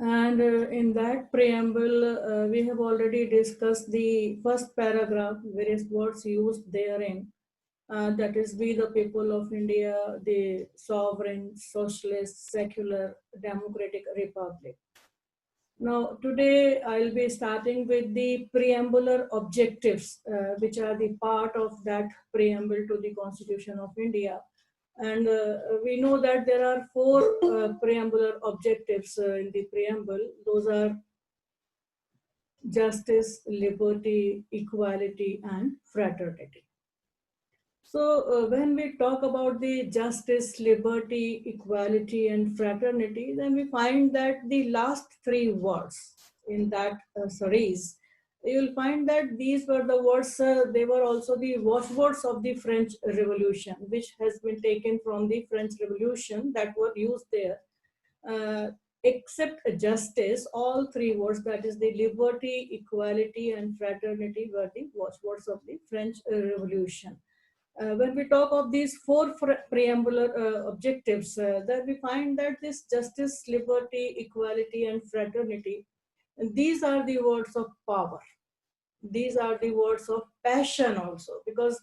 And in that preamble, we have already discussed the first paragraph, various words used therein. That is, we the people of India, the sovereign, socialist, secular, democratic republic. Now, today I'll be starting with the preambular objectives, which are the part of that preamble to the Constitution of India. And we know that there are four preambular objectives in the preamble. Those are justice, liberty, equality, and fraternity. So, when we talk about the justice, liberty, equality, and fraternity, then we find that the last three words in that series, you'll find that these were the words, they were also the watchwords of the French Revolution, which has been taken from the French Revolution that were used there. Except justice, all three words, that is the liberty, equality, and fraternity, were the watchwords of the French Revolution. When we talk of these four preambular objectives, then we find that this justice, liberty, equality, and fraternity, and these are the words of power. These are the words of passion also, because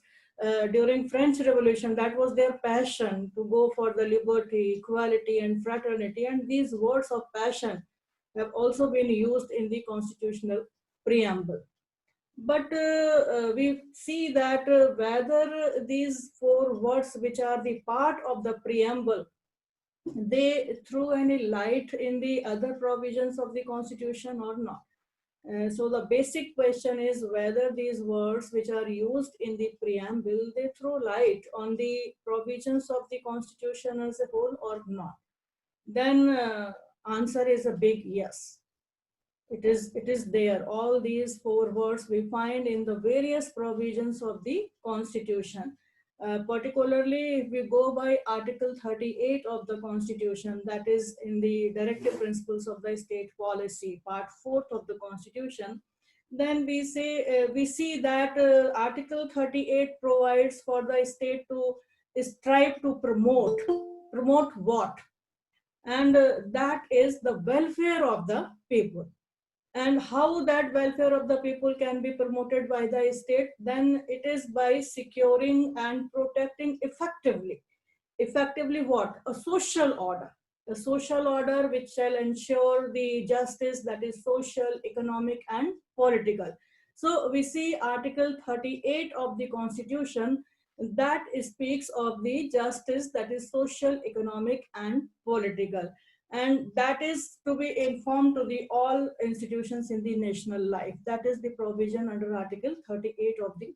during French Revolution, that was their passion to go for the liberty, equality, and fraternity. And these words of passion have also been used in the constitutional preamble. But we see that whether these four words, which are the part of the preamble, they threw any light in the other provisions of the Constitution or not. So the basic question is whether these words which are used in the preamble, they throw light on the provisions of the Constitution as a whole or not. Then answer is a big yes. It is there. All these four words we find in the various provisions of the Constitution. Particularly, if we go by Article 38 of the Constitution, that is in the Directive Principles of the State Policy, Part 4th of the Constitution, then we see that Article 38 provides for the state to strive to promote what, and that is the welfare of the people. And how that welfare of the people can be promoted by the state, then it is by securing and protecting effectively what, a social order which shall ensure the justice, that is social, economic, and political. So we see Article 38 of the Constitution that speaks of the justice, that is social, economic, and political, and that is to be informed to the all institutions in the national life. That is the provision under Article 38 of the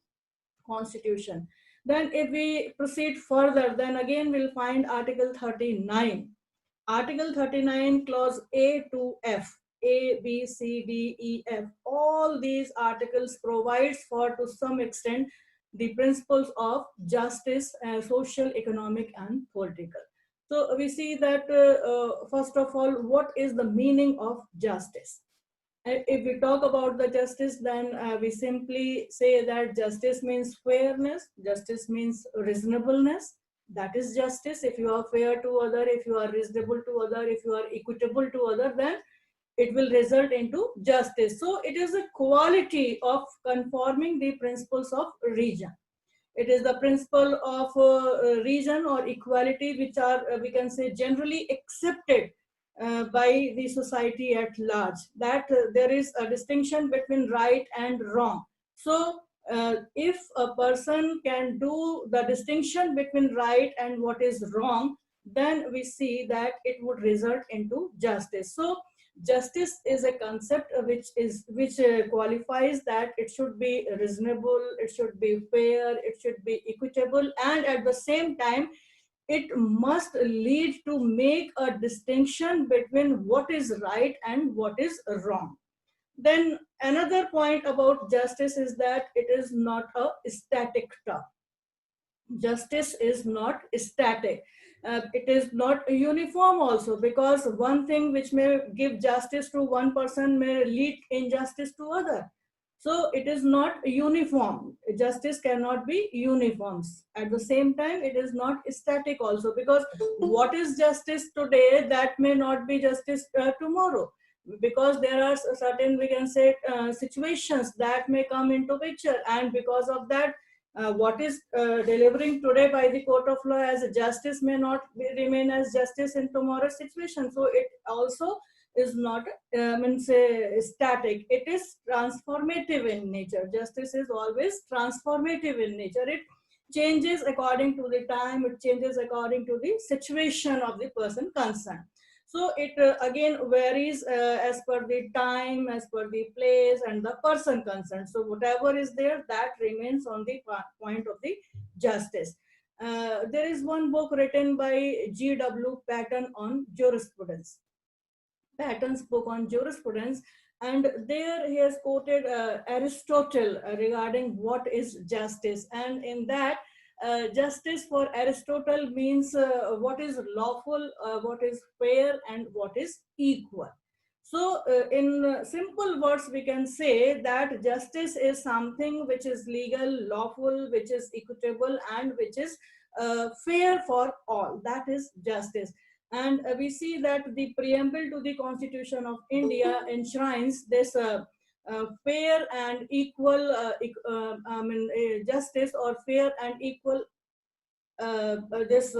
Constitution. Then if we proceed further, then again we'll find Article 39. Article 39, clause A to F, A, B, C, D, E, F, all these articles provides for, to some extent, the principles of justice, social, economic, and political. So we see that first of all, what is the meaning of justice? If we talk about the justice, then we simply say that justice means fairness, justice means reasonableness. That is justice. If you are fair to other, if you are reasonable to other, if you are equitable to other, then it will result into justice. So it is a quality of conforming the principles of reason. It is the principle of reason or equality, which are, we can say, generally accepted by the society at large, that there is a distinction between right and wrong. So if a person can do the distinction between right and what is wrong, then we see that it would result into justice. So justice is a concept which qualifies that it should be reasonable, it should be fair, it should be equitable, and at the same time it must lead to make a distinction between what is right and what is wrong. Then another point about justice is that it is not a static term. Justice is not static. It is not uniform also, because one thing which may give justice to one person may lead injustice to other. So it is not uniform. Justice cannot be uniform. At the same time, it is not static also, because what is justice today, that may not be justice tomorrow. because there are certain, we can say, situations that may come into picture, and because of that, what is delivering today by the court of law as a justice may not remain as justice in tomorrow's situation. So it also is not means static. It is transformative in nature. Justice is always transformative in nature. It changes according to the time, it changes according to the situation of the person concerned. So it again varies as per the time, as per the place and the person concerned. So whatever is there, that remains on the point of the justice. There is one book written by G.W. Patton on jurisprudence. Patton's book on jurisprudence, and there he has quoted Aristotle regarding what is justice. And in that, justice for Aristotle means what is lawful, what is fair, and what is equal. So, in simple words, we can say that justice is something which is legal, lawful, which is equitable, and which is fair for all. That is justice. And we see that the preamble to the Constitution of India enshrines this fair and equal, justice or fair and equal, this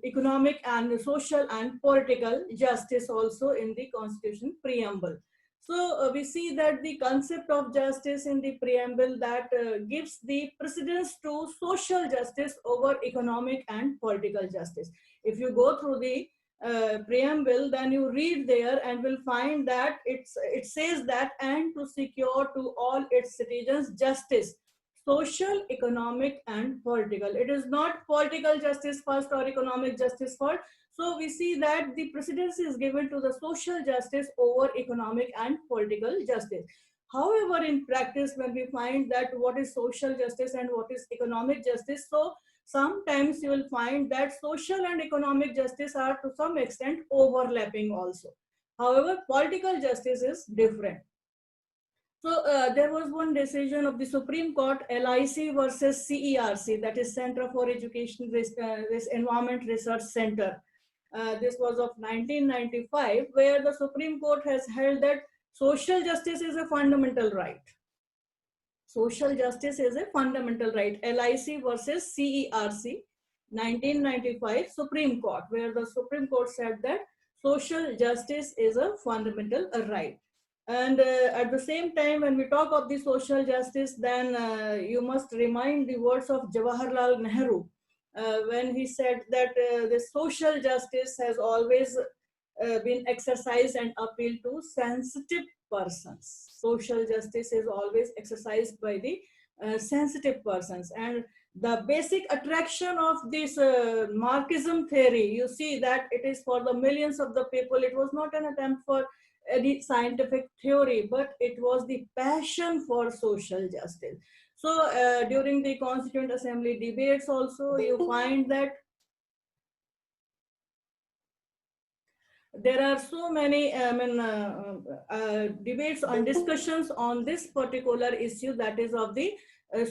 economic and social and political justice also in the Constitution preamble. So we see that the concept of justice in the preamble that gives the precedence to social justice over economic and political justice. If you go through the preamble, then you read there and will find that it says that, and to secure to all its citizens justice, social, economic, and political. It is not political justice first or economic justice first. So we see that the precedence is given to the social justice over economic and political justice. However, in practice, when we find that what is social justice and what is economic justice, so sometimes you will find that social and economic justice are to some extent overlapping also. However, political justice is different. So there was one decision of the Supreme Court, LIC versus CERC, that is Center for Education Environment Research Center. This was of 1995, where the Supreme Court has held that social justice is a fundamental right. Social justice is a fundamental right. LIC versus CERC, 1995 Supreme Court, where the Supreme Court said that social justice is a fundamental right. And at the same time, when we talk of the social justice, then you must remind the words of Jawaharlal Nehru, when he said that the social justice has always been exercised and appealed to sensitive persons. Social justice is always exercised by the sensitive persons. And the basic attraction of this Marxism theory, you see that it is for the millions of the people. It was not an attempt for any scientific theory, but it was the passion for social justice. So during the Constituent Assembly debates also, you find that there are so many debates and discussions on this particular issue, that is of the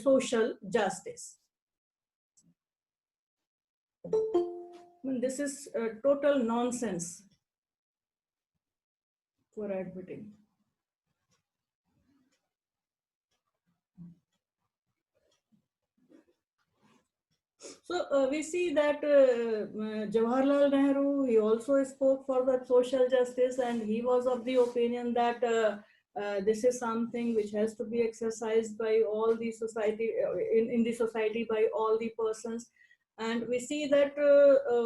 social justice. This is total nonsense for admitting. So we see that Jawaharlal Nehru, he also spoke for the social justice, and he was of the opinion that this is something which has to be exercised by all the society, in the society, by all the persons. And we see that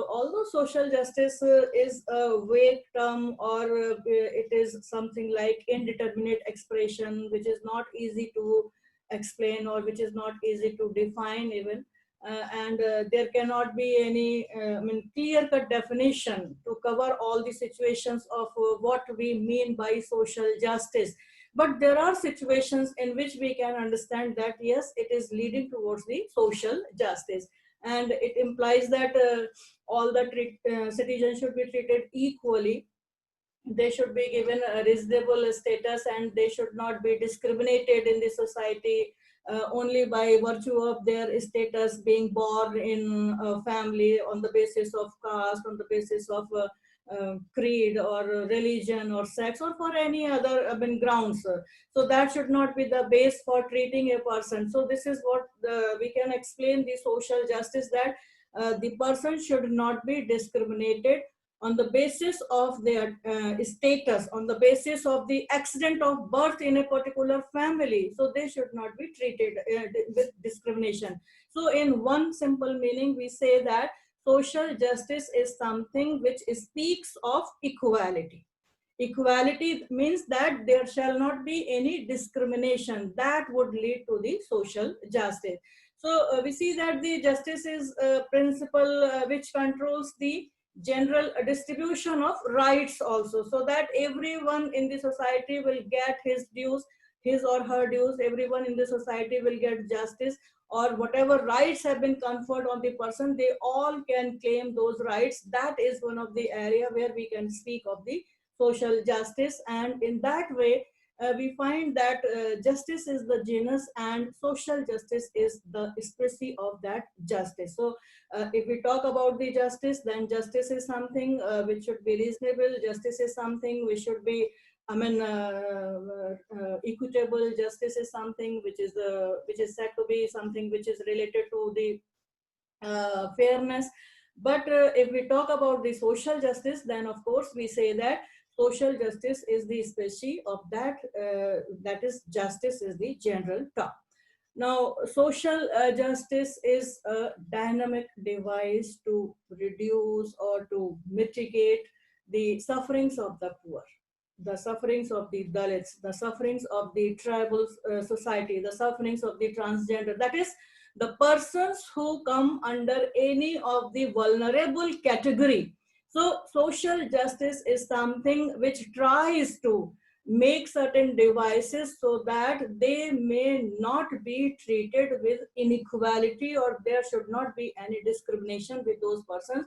although social justice is a vague term, or it is something like indeterminate expression, which is not easy to explain, or which is not easy to define even, and there cannot be any clear-cut definition to cover all the situations of what we mean by social justice. But there are situations in which we can understand that yes, it is leading towards the social justice, and it implies that all the citizens should be treated equally. They should be given a reasonable status, and they should not be discriminated in the society only by virtue of their status, being born in a family, on the basis of caste, on the basis of creed or religion or sex or for any other grounds. So that should not be the base for treating a person. So this is what we can explain the social justice, that the person should not be discriminated on the basis of their status, on the basis of the accident of birth in a particular family. So they should not be treated with discrimination. So in one simple meaning, we say that social justice is something which speaks of equality. Equality means that there shall not be any discrimination that would lead to the social justice. So we see that the justice is a principle which controls the general distribution of rights also, so that everyone in the society will get his dues, his or her dues. Everyone in the society will get justice, or whatever rights have been conferred on the person, they all can claim those rights. That is one of the area where we can speak of the social justice. And in that way, we find that justice is the genus and social justice is the species of that justice. So if we talk about the justice, then justice is something which should be reasonable. Justice is something which should be, equitable. Justice is something which is said to be something which is related to the fairness. But if we talk about the social justice, then of course we say that social justice is the species of that, that is justice is the general term. Now, social justice is a dynamic device to reduce or to mitigate the sufferings of the poor, the sufferings of the Dalits, the sufferings of the tribal society, the sufferings of the transgender. That is, the persons who come under any of the vulnerable category. So, social justice is something which tries to make certain devices so that they may not be treated with inequality, or there should not be any discrimination with those persons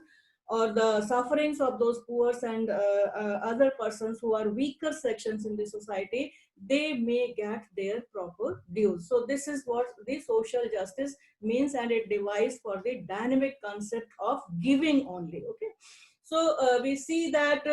or the sufferings of those poor and other persons who are weaker sections in the society. They may get their proper dues. So this is what the social justice means, and a device for the dynamic concept of giving only. Okay, so we see that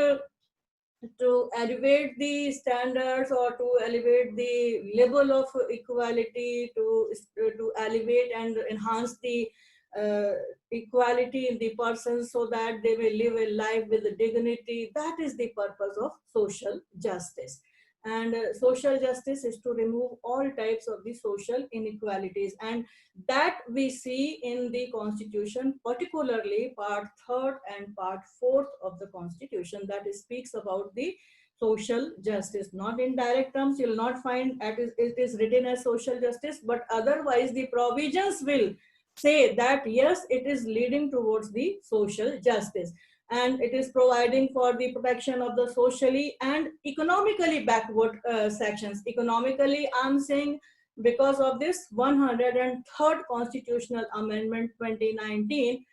to elevate the standards or to elevate the level of equality, to elevate and enhance the uh, equality in the persons so that they may live a life with dignity. That is the purpose of social justice. And social justice is to remove all types of the social inequalities, and that we see in the constitution, particularly part 3rd and part 4th of the constitution, that speaks about the social justice. Not in direct terms, you will not find it is written as social justice, but otherwise the provisions will say that yes, it is leading towards the social justice, and it is providing for the protection of the socially and economically backward sections. Economically, I'm saying because of this 103rd constitutional amendment 2019,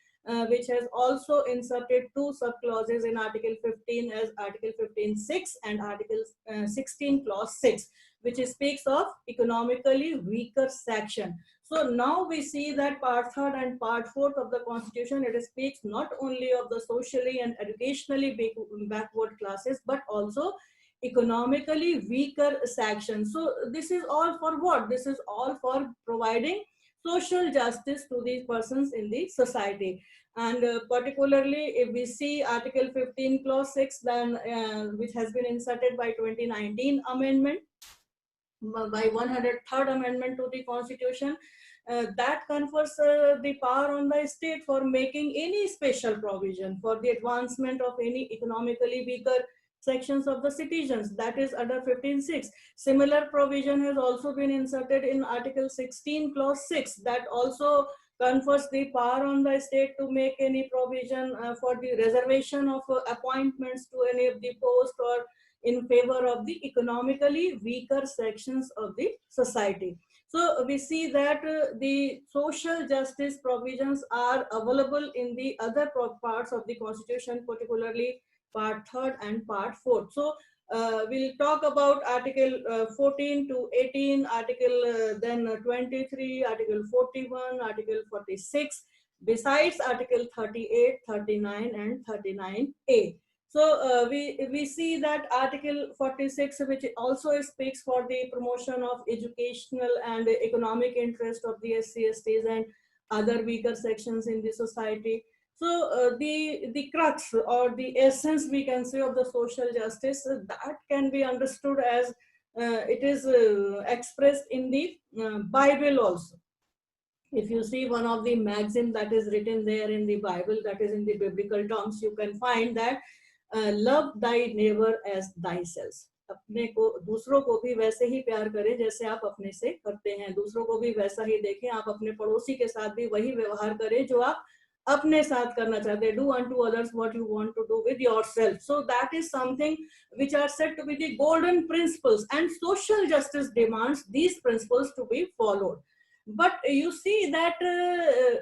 which has also inserted two subclauses in article 15 as article 15(6) and article 16 clause 6, which speaks of economically weaker section. So now we see that part 3rd and part 4th of the constitution, it speaks not only of the socially and educationally backward classes, but also economically weaker sections. So this is all for what? This is all for providing social justice to these persons in the society. And particularly if we see article 15 clause 6, then which has been inserted by 2019 amendment, by 103rd amendment to the constitution, that confers the power on the state for making any special provision for the advancement of any economically weaker sections of the citizens, that is under 15(6). Similar provision has also been inserted in article 16 clause 6, that also confers the power on the state to make any provision for the reservation of appointments to any of the post or in favor of the economically weaker sections of the society. So we see that the social justice provisions are available in the other parts of the constitution, particularly part 3rd and part 4th. So we'll talk about article 14 to 18, article then 23, article 41, article 46, besides article 38, 39 and 39A. So we see that Article 46, which also speaks for the promotion of educational and economic interest of the SC/STs and other weaker sections in the society. So the crux or the essence, we can say, of the social justice, that can be understood as it is expressed in the Bible also. If you see one of the maxim that is written there in the Bible, that is in the biblical terms, you can find that love thy neighbor as thyself. अपने को, दूसरों को भी वैसे ही प्यार करें जैसे आप अपने से करते हैं, दूसरों को भी वैसा ही देखें, आप अपने पड़ोसी के साथ भी वही व्यवहार करें जो आप अपने साथ करना चाहते हैं. Do unto others what you want to do with yourself. So that is something which are said to be the golden principles, and social justice demands these principles to be followed. But you see that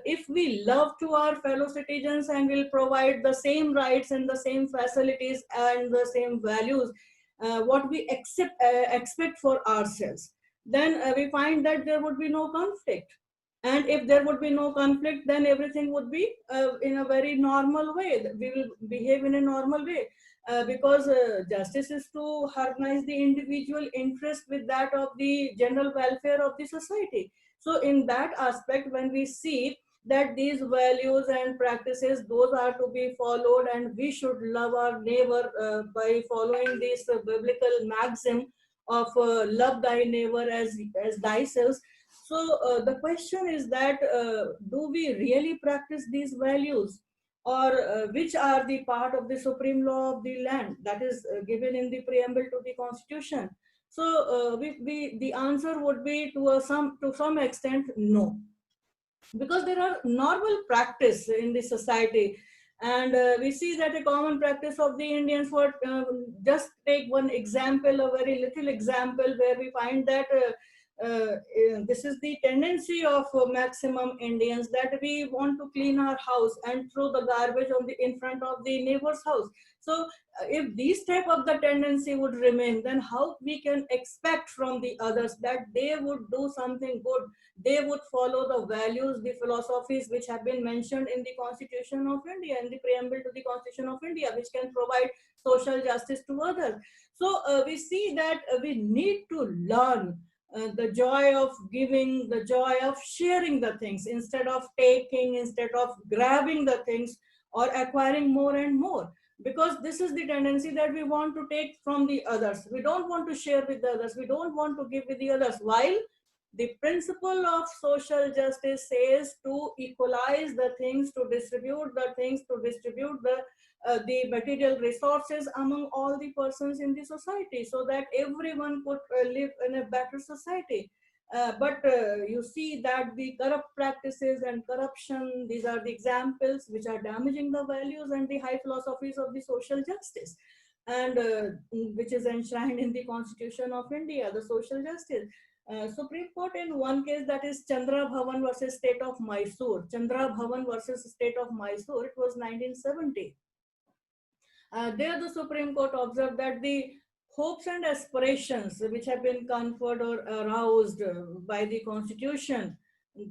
if we love to our fellow citizens and will provide the same rights and the same facilities and the same values what we expect for ourselves, then we find that there would be no conflict. And if there would be no conflict, then everything would be in a very normal way. We will behave in a normal way. Because justice is to harmonize the individual interest with that of the general welfare of the society. So in that aspect, when we see that these values and practices, those are to be followed, and we should love our neighbor by following this biblical maxim of love thy neighbor as thyself. So the question is that do we really practice these values, or which are the part of the supreme law of the land that is given in the preamble to the constitution? So the answer would be to some extent no, because there are normal practice in the society. And we see that a common practice of the Indians, for just take one example, a very little example, where we find that this is the tendency of maximum Indians, that we want to clean our house and throw the garbage on the in front of the neighbor's house. So if these type of the tendency would remain, then how we can expect from the others that they would do something good, they would follow the values, the philosophies which have been mentioned in the Constitution of India, in the preamble to the Constitution of India, which can provide social justice to others. So we see that we need to learn the joy of giving, the joy of sharing the things, instead of taking, instead of grabbing the things or acquiring more and more. Because this is the tendency that we want to take from the others. We don't want to share with the others. We don't want to give with the others. While the principle of social justice says to equalize the things, to distribute the things, to distribute the material resources among all the persons in the society, so that everyone could live in a better society. But you see that the corrupt practices and corruption, these are the examples which are damaging the values and the high philosophies of the social justice, and which is enshrined in the Constitution of India, the social justice. Supreme Court in one case, that is Chandra Bhavan versus State of Mysore. Chandra Bhavan versus State of Mysore, it was 1970. There the Supreme Court observed that the hopes and aspirations which have been conferred or aroused by the Constitution,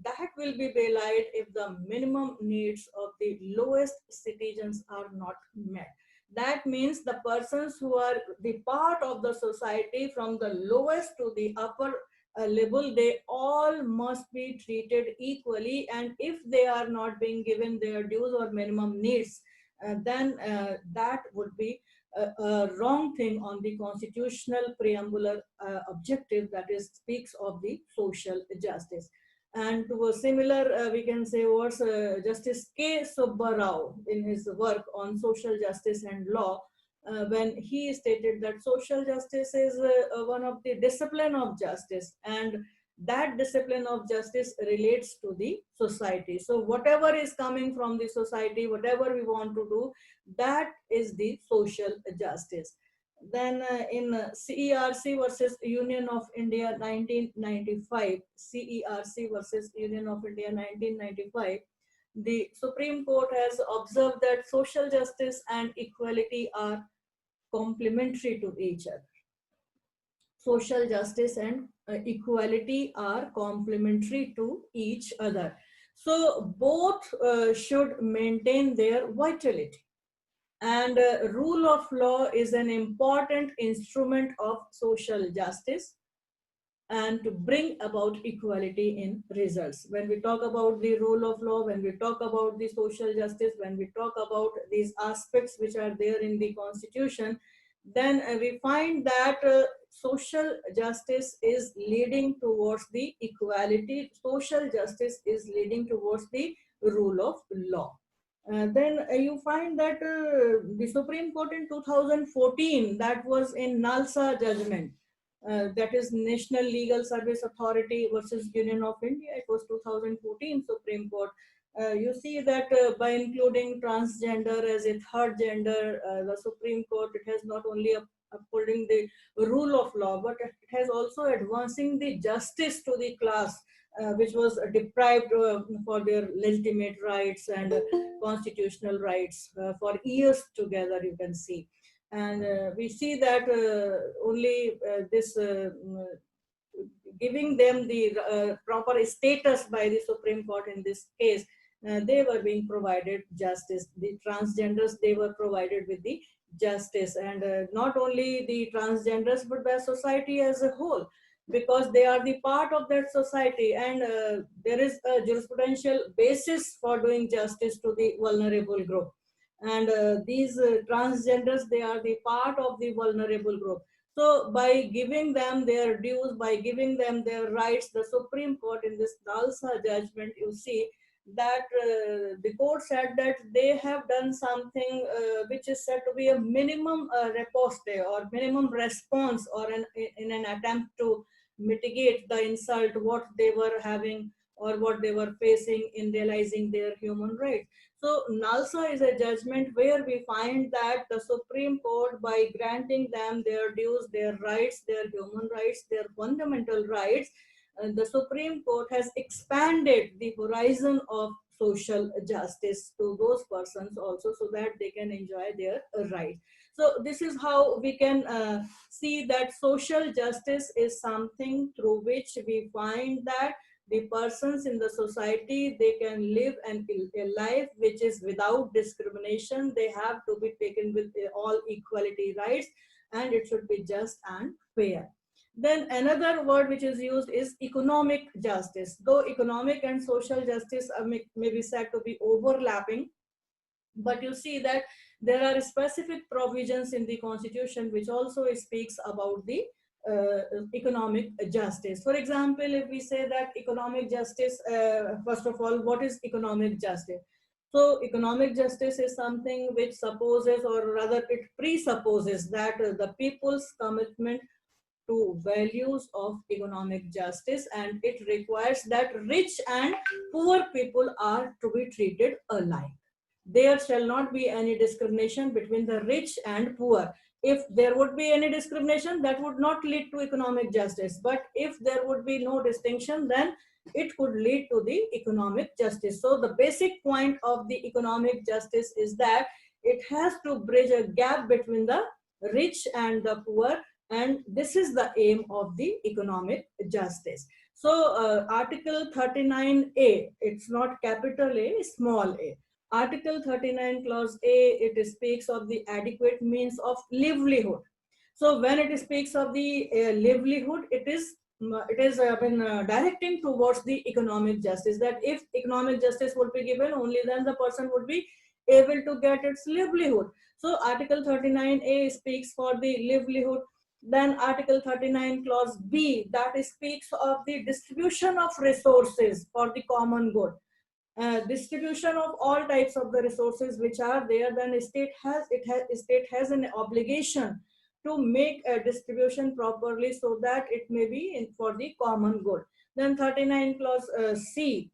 that will be belied if the minimum needs of the lowest citizens are not met. That means the persons who are the part of the society from the lowest to the upper level, they all must be treated equally. And if they are not being given their dues or minimum needs, then that would be a wrong thing on the constitutional preambular objective, that is speaks of the social justice. And to a similar, we can say, was Justice K. Subba Rao in his work on social justice and law, when he stated that social justice is one of the discipline of justice, and that discipline of justice relates to the society. So whatever is coming from the society, whatever we want to do, that is the social justice. Then in CERC versus Union of India 1995, CERC versus Union of India 1995, the Supreme Court has observed that social justice and equality are complementary to each other. Social justice and equality are complementary to each other. So both should maintain their vitality. And rule of law is an important instrument of social justice and to bring about equality in results. When we talk about the rule of law, when we talk about the social justice, when we talk about these aspects which are there in the constitution, then we find that social justice is leading towards the equality. Social justice is leading towards the rule of law. Then you find that the Supreme Court in 2014, that was in Nalsa judgment, that is National Legal Service Authority versus Union of India. It was 2014 Supreme Court. You see that by including transgender as a third gender, the Supreme Court, it has not only upholding the rule of law, but it has also advancing the justice to the class which was deprived for their legitimate rights and constitutional rights for years together, you can see. And we see that only this giving them the proper status by the Supreme Court in this case, they were being provided justice. The transgenders, they were provided with the justice, and not only the transgenders, but the society as a whole, because they are the part of that society, and there is a jurisprudential basis for doing justice to the vulnerable group. And these transgenders, they are the part of the vulnerable group. So by giving them their dues, by giving them their rights, the Supreme Court in this Nalsa judgment, you see that the court said that they have done something which is said to be a minimum riposte or minimum response, or in an attempt to mitigate the insult what they were having or what they were facing in realizing their human rights. So Nalsa is a judgment where we find that the Supreme Court, by granting them their dues, their rights, their human rights, their fundamental rights, the Supreme Court has expanded the horizon of social justice to those persons also, so that they can enjoy their rights. So this is how we can see that social justice is something through which we find that the persons in the society, they can live a life which is without discrimination. They have to be taken with all equality rights, and it should be just and fair. Then another word which is used is economic justice. Though economic and social justice may be said to be overlapping, but you see that there are specific provisions in the constitution which also speaks about the economic justice. For example, if we say that economic justice, first of all, what is economic justice? So economic justice is something which supposes, or rather it presupposes, that the people's commitment to values of economic justice, and it requires that rich and poor people are to be treated alike. There shall not be any discrimination between the rich and poor. If there would be any discrimination, that would not lead to economic justice. But if there would be no distinction, then it could lead to the economic justice. So the basic point of the economic justice is that it has to bridge a gap between the rich and the poor, and this is the aim of the economic justice. So Article 39A, it's not capital A, small a. Article 39 clause A, it speaks of the adequate means of livelihood. So when it speaks of the livelihood, it is directing towards the economic justice, that if economic justice would be given, only then the person would be able to get its livelihood. So Article 39A speaks for the livelihood. Then Article 39 clause B, that speaks of the distribution of resources for the common good. Distribution of all types of the resources which are there, then state has an obligation to make a distribution properly, so that it may be for the common good. Then 39 clause C,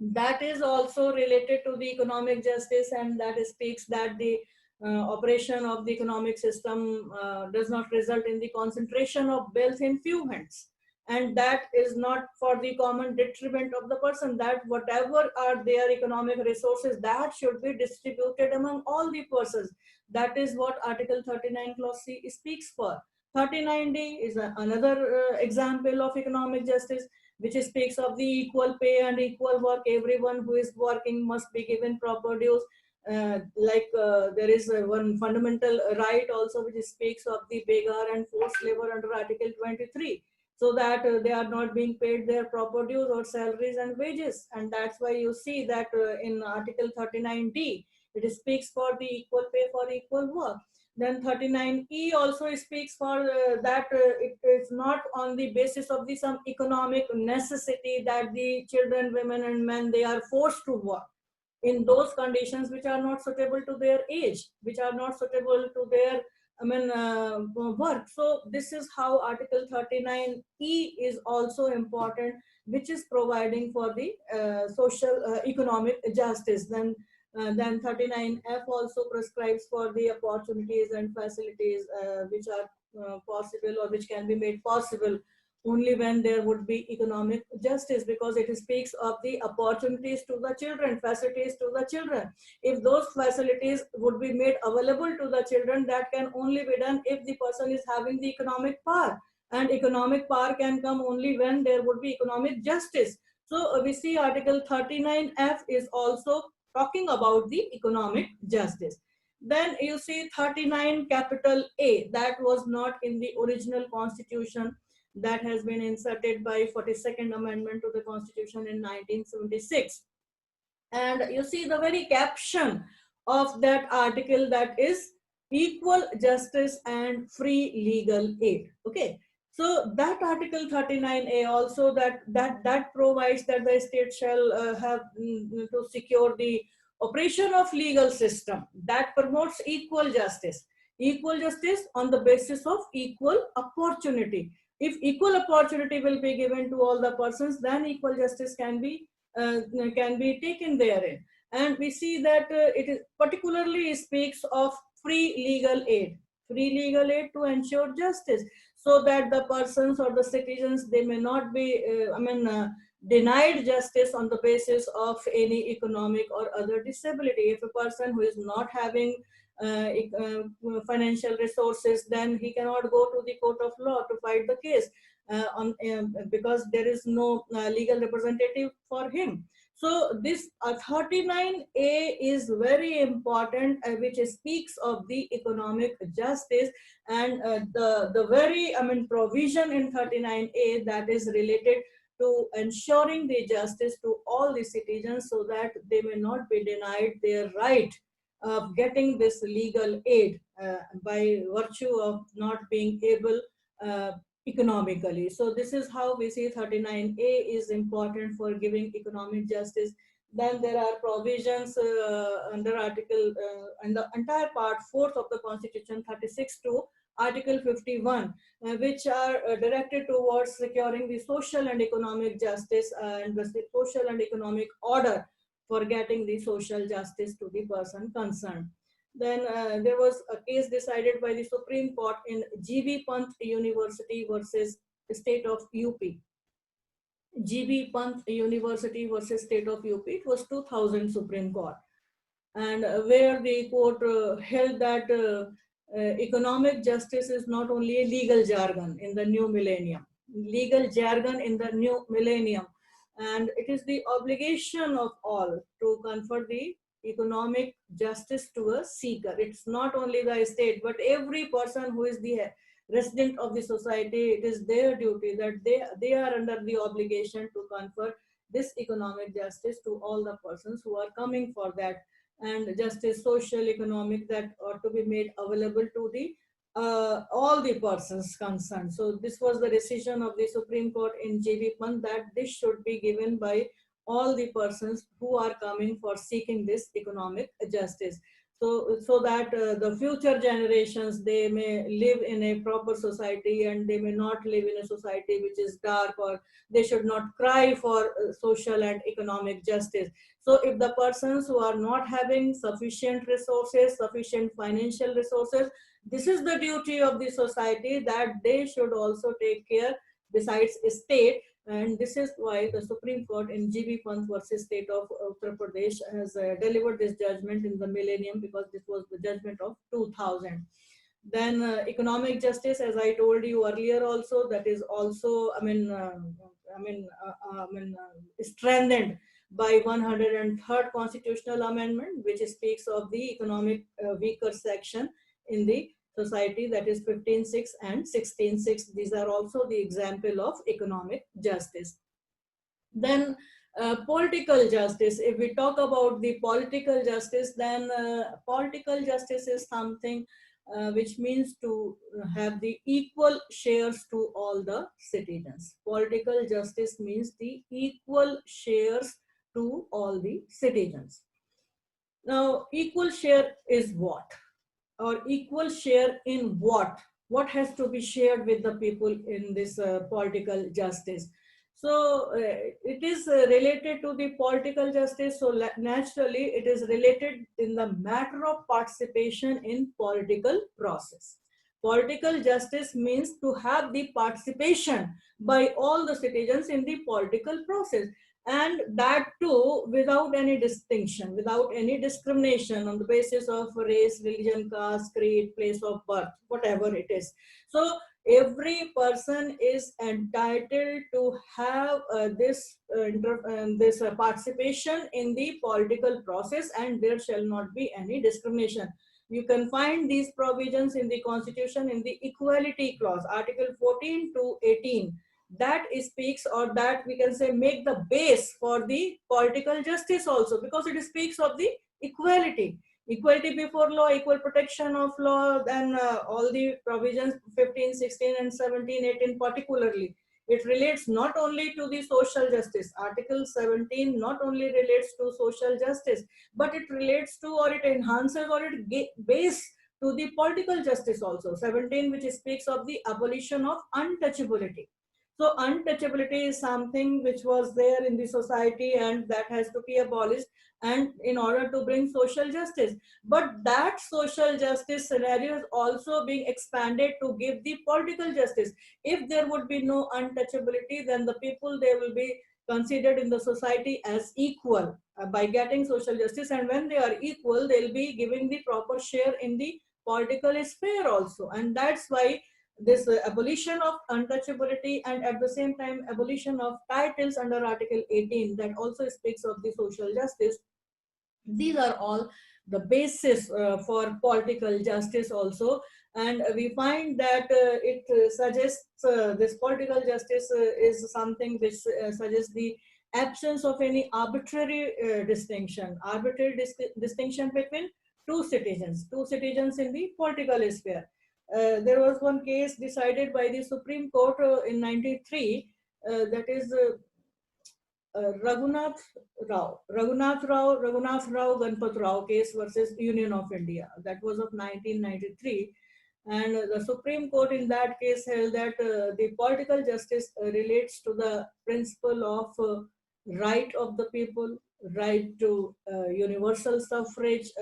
that is also related to the economic justice, and that speaks that the operation of the economic system does not result in the concentration of wealth in few hands, and that is not for the common detriment of the person, that whatever are their economic resources, that should be distributed among all the persons. That is what Article 39 clause C speaks for. 39D is another example of economic justice, which speaks of the equal pay and equal work. Everyone who is working must be given proper dues. There is one fundamental right also which speaks of the beggar and forced labor under Article 23, so that they are not being paid their proper dues or salaries and wages. And that's why you see that in Article 39D, it speaks for the equal pay for equal work. Then 39E also speaks for that it is not on the basis of the some economic necessity that the children, women and men, they are forced to work in those conditions which are not suitable to their age, which are not suitable to their work. So this is how Article 39E is also important, which is providing for the social economic justice. Then 39F also prescribes for the opportunities and facilities which are possible or which can be made possible only when there would be economic justice, because it speaks of the opportunities to the children, facilities to the children. If those facilities would be made available to the children, that can only be done if the person is having the economic power. And economic power can come only when there would be economic justice. So we see Article 39F is also talking about the economic justice. Then you see 39 capital A, that was not in the original constitution, that has been inserted by 42nd Amendment to the Constitution in 1976. And you see the very caption of that article, that is equal justice and free legal aid. Okay. So that Article 39A also that provides that the state shall have to secure the operation of legal system that promotes equal justice on the basis of equal opportunity. If equal opportunity will be given to all the persons, then equal justice can be taken therein. And we see that it is particularly speaks of free legal aid to ensure justice, so that the persons or the citizens, they may not be denied justice on the basis of any economic or other disability. If a person who is not having financial resources, then he cannot go to the court of law to fight the case because there is no legal representative for him. So this 39A is very important, which speaks of the economic justice, and the very provision in 39A that is related to ensuring the justice to all the citizens, so that they may not be denied their right of getting this legal aid by virtue of not being able economically. So this is how we see 39A is important for giving economic justice. Then there are provisions under article and the entire part 4th of the Constitution, 36 to Article 51, which are directed towards securing the social and economic justice and the social and economic order for getting the social justice to the person concerned. Then there was a case decided by the Supreme Court in GB Pant University versus State of UP. GB Pant University versus State of UP. It was 2000 Supreme Court, and where the court held that economic justice is not only a legal jargon in the new millennium. Legal jargon in the new millennium, and it is the obligation of all to confer the economic justice to a seeker. It's not only the state, but every person who is the resident of the society, it is their duty that they are under the obligation to confer this economic justice to all the persons who are coming for that, and justice social economic that ought to be made available to the all the persons concerned. So this was the decision of the Supreme Court in JB Pant, that this should be given by all the persons who are coming for seeking this economic justice. So that the future generations, they may live in a proper society, and they may not live in a society which is dark, or they should not cry for social and economic justice. So if the persons who are not having sufficient resources, sufficient financial resources, this is the duty of the society that they should also take care besides state. And this is why the Supreme Court in GB Pant versus State of Uttar Pradesh has delivered this judgment in the millennium, because this was the judgment of 2000. Then economic justice, as I told you earlier also, that is also strengthened by 103rd constitutional amendment, which speaks of the economic weaker section in the society, that is 15(6) and 16(6). These are also the example of economic justice. Then political justice, if we talk about the political justice, then political justice is something which means to have the equal shares to all the citizens. Political justice means the equal shares to all the citizens. Now, equal share is what? Or equal share in what? What has to be shared with the people in this political justice? So it is related to the political justice. So naturally, it is related in the matter of participation in political process. Political justice means to have the participation by all the citizens in the political process, and that too without any distinction, without any discrimination on the basis of race, religion, caste, creed, place of birth, whatever it is. So every person is entitled to have this participation in the political process, and there shall not be any discrimination. You can find these provisions in the constitution in the equality clause, article 14 to 18, that speaks, or that we can say make the base for the political justice also, because it speaks of the equality, equality before law, equal protection of law, then all the provisions 15, 16 and 17, 18 particularly. It relates not only to the social justice. Article 17 not only relates to social justice, but it relates to, or it enhances, or it base to the political justice also. 17, which speaks of the abolition of untouchability. So untouchability is something which was there in the society, and that has to be abolished, and in order to bring social justice. But that social justice scenario is also being expanded to give the political justice. If there would be no untouchability, then the people, they will be considered in the society as equal by getting social justice, and when they are equal, they'll be giving the proper share in the political sphere also. And that's why this abolition of untouchability, and at the same time abolition of titles under article 18, that also speaks of the social justice. These are all the basis for political justice also. And we find that it suggests this political justice is something which suggests the absence of any arbitrary distinction between two citizens in the political sphere. There was one case decided by the Supreme Court in 93, that is Raghunath Rao Ganpat Rao case versus Union of India. That was of 1993. And the Supreme Court in that case held that the political justice relates to the principle of right of the people, right to universal suffrage,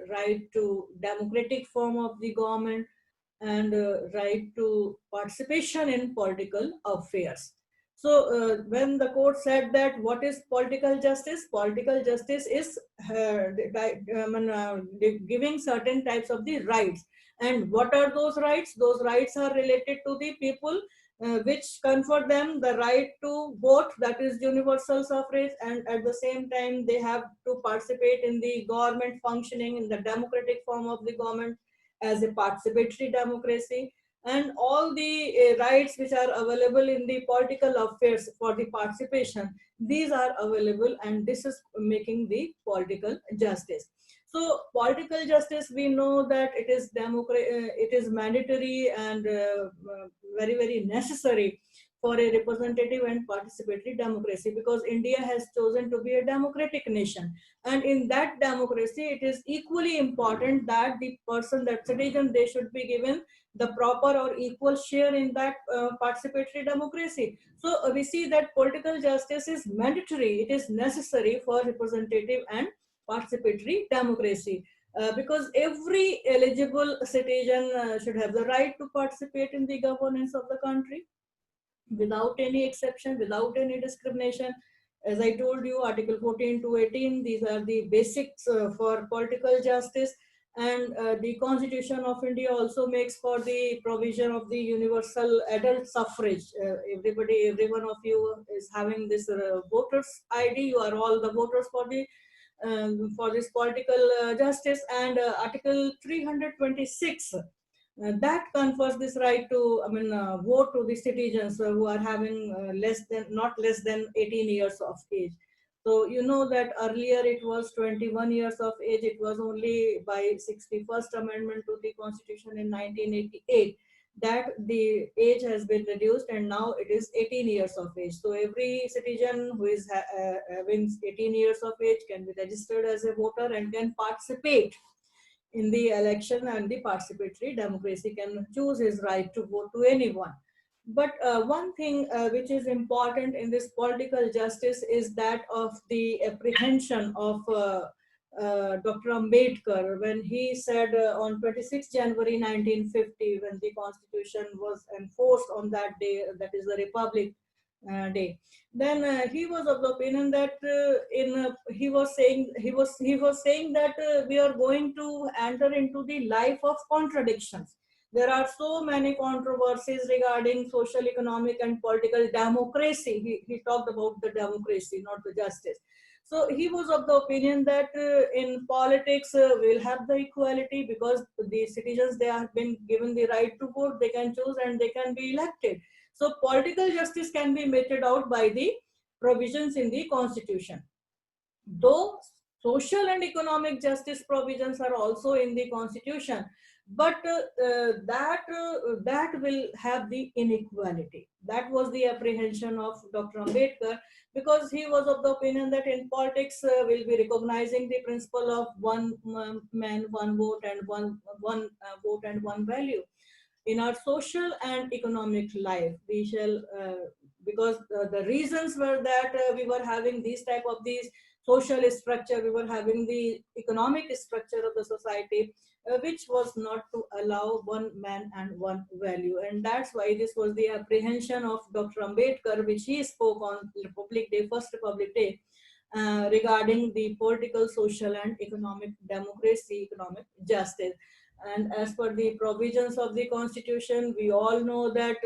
right to democratic form of the government, and right to participation in political affairs. So when the court said that what is political justice? Political justice is giving certain types of the rights. And what are those rights? Those rights are related to the people, which confer them the right to vote, that is universal suffrage, and at the same time they have to participate in the government functioning in the democratic form of the government as a participatory democracy, and all the rights which are available in the political affairs for the participation, these are available, and this is making the political justice. So political justice, we know that it is mandatory and very, very necessary for a representative and participatory democracy, because India has chosen to be a democratic nation. And in that democracy, it is equally important that the person, that citizen, they should be given the proper or equal share in that participatory democracy. So we see that political justice is mandatory, it is necessary for representative and participatory democracy. Because every eligible citizen should have the right to participate in the governance of the country without any exception, without any discrimination. As I told you, Article 14 to 18, these are the basics for political justice. And the Constitution of India also makes for the provision of the universal adult suffrage. Every one of you is having this voters ID. You are all the voters for this political justice. And Article 326 that confers this right to, vote to the citizens who are having not less than 18 years of age. So you know that earlier it was 21 years of age. It was only by 61st Amendment to the Constitution in 1988 that the age has been reduced, and now it is 18 years of age. So every citizen who is having 18 years of age can be registered as a voter and can participate in the election, and the participatory democracy can choose his right to vote to anyone. But one thing which is important in this political justice is that of the apprehension of Dr. Ambedkar when he said on 26 January 1950, when the constitution was enforced on that day, that is the Republic Day. Then he was of the opinion that he was saying that we are going to enter into the life of contradictions. There are so many controversies regarding social, economic, and political democracy. He talked about the democracy, not the justice. So he was of the opinion that in politics we'll have the equality because the citizens, they have been given the right to vote, they can choose and they can be elected. So political justice can be meted out by the provisions in the constitution. Though social and economic justice provisions are also in the constitution, but that will have the inequality. That was the apprehension of Dr. Ambedkar, because he was of the opinion that in politics we'll be recognizing the principle of one man, one vote, and one vote and one value. In our social and economic life, we shall because the reasons were that we were having these type of these social structure, we were having the economic structure of the society, which was not to allow one man and one value. And that's why this was the apprehension of Dr. Ambedkar, which he spoke on Republic Day, first Republic Day, regarding the political, social, and economic democracy, economic justice. And as per the provisions of the constitution, we all know that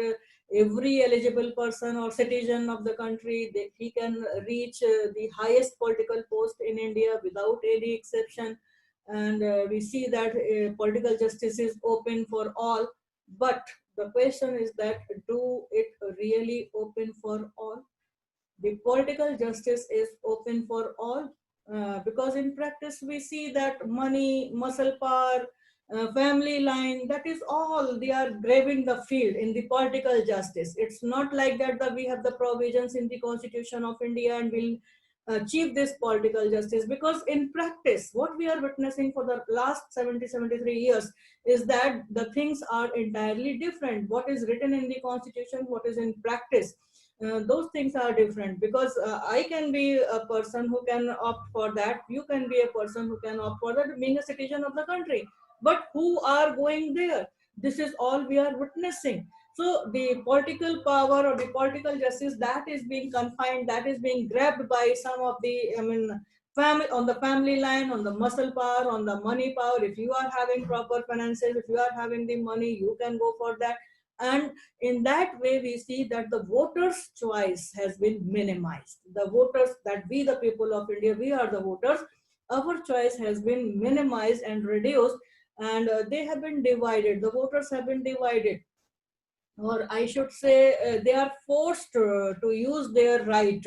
every eligible person or citizen of the country, he can reach the highest political post in India without any exception. And we see that political justice is open for all. But the question is that, do it really open for all? The political justice is open for all, because in practice we see that money, muscle power, family line, that is all they are grabbing the field in the political justice. It's not like that we have the provisions in the Constitution of India and will achieve this political justice. Because in practice what we are witnessing for the last 70-73 years is that the things are entirely different. What is written in the Constitution, what is in practice, those things are different. Because I can be a person who can opt for that, you can be a person who can opt for that, being a citizen of the country. But who are going there? This is all we are witnessing. So the political power or the political justice, that is being confined, that is being grabbed by some of the, family, on the family line, on the muscle power, on the money power. If you are having proper finances, if you are having the money, you can go for that. And in that way we see that the voters choice has been minimized. The voters, that we the people of India, we are the voters, our choice has been minimized and reduced. And they have been divided, the voters have been divided, or I should say they are forced to use their right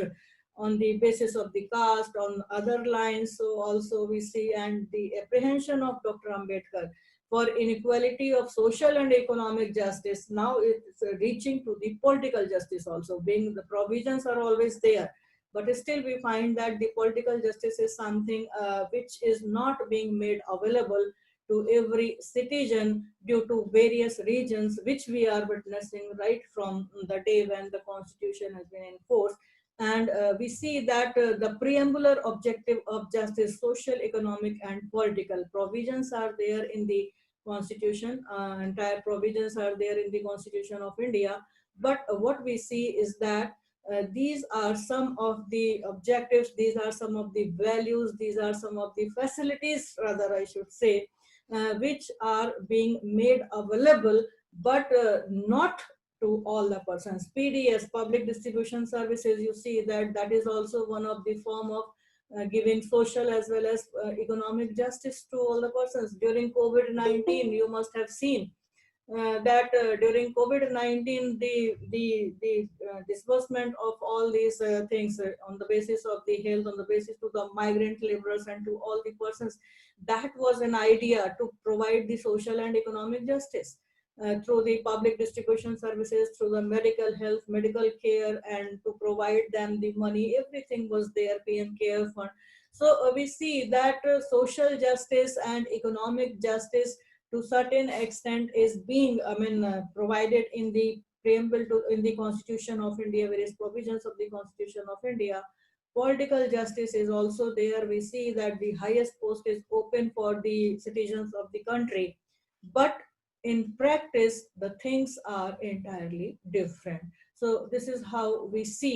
on the basis of the caste, on other lines. So also we see, and the apprehension of Dr. Ambedkar for inequality of social and economic justice, now it's reaching to the political justice also, being the provisions are always there. But still we find that the political justice is something which is not being made available to every citizen due to various regions, which we are witnessing right from the day when the constitution has been enforced. And we see that the preambular objective of justice, social, economic, and political provisions are there in the constitution. Entire provisions are there in the Constitution of India. But what we see is that these are some of the objectives, these are some of the values, these are some of the facilities, rather I should say, which are being made available, but not to all the persons. PDS, public distribution services, you see that that is also one of the form of giving social as well as economic justice to all the persons. During COVID-19, you must have seen that during COVID-19, the disbursement of all these things on the basis of the health, on the basis to the migrant laborers and to all the persons, that was an idea to provide the social and economic justice through the public distribution services, through the medical health, medical care, and to provide them the money. Everything was there, PM Care Fund. So we see that social justice and economic justice to certain extent is being provided in the preamble to in the Constitution of India, various provisions of the Constitution of India. Political justice is also there. We see that the highest post is open for the citizens of the country, but in practice the things are entirely different. So this is how we see